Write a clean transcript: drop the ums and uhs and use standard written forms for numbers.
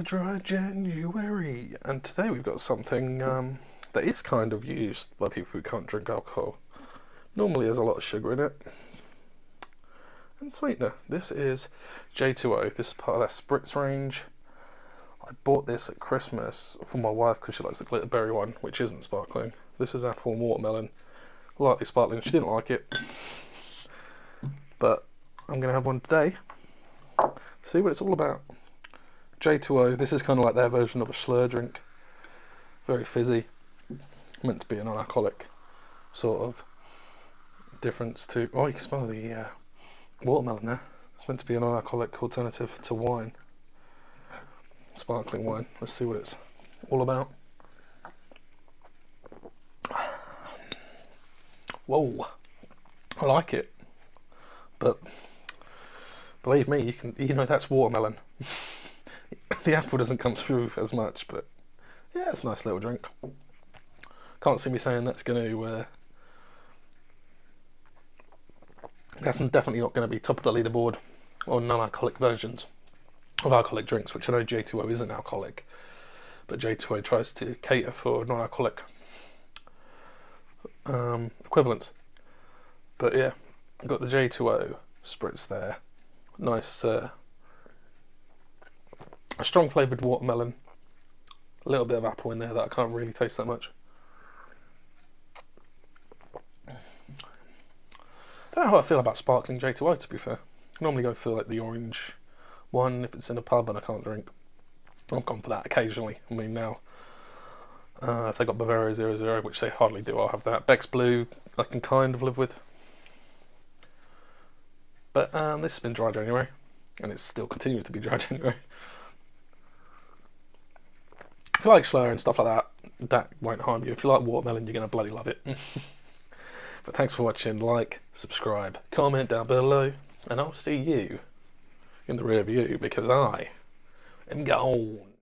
dry January, and today we've got something that is kind of used by people who can't drink alcohol. Normally there's a lot of sugar in it and sweetener. This is J20. This is part of their Spritz range. I bought this at Christmas for my wife because she likes the glitterberry one, which isn't sparkling. This is apple and watermelon, lightly sparkling. She didn't like it, but I'm going to have one today. See what it's all about. J20, this is kind of like their version of a slur drink. Very fizzy. Meant to be a non-alcoholic sort of difference to... Oh, you can smell the watermelon there. It's meant to be a non-alcoholic alternative to wine. Sparkling wine. Let's see what it's all about. Whoa. I like it. But believe me, you know that's watermelon. The apple doesn't come through as much, but yeah, it's a nice little drink. Can't see me saying that's going to... that's definitely not going to be top of the leaderboard on non-alcoholic versions of alcoholic drinks, which I know J20 isn't alcoholic, but J20 tries to cater for non-alcoholic equivalents. But yeah, I've got the J20 Spritz there. Nice, a strong flavoured watermelon. A little bit of apple in there that I can't really taste that much. Don't know how I feel about sparkling J20, to be fair. I normally go for like the orange one if it's in a pub and I can't drink. I've gone for that occasionally. I mean, now if they got Bavaria 00, which they hardly do, I'll have that. Beck's Blue I can kind of live with. But this has been dry January, and it's still continuing to be dry January. If you like slur and stuff like that, that won't harm you. If you like watermelon, you're going to bloody love it. But thanks for watching. Like, subscribe, comment down below, and I'll see you in the rear view because I am gone.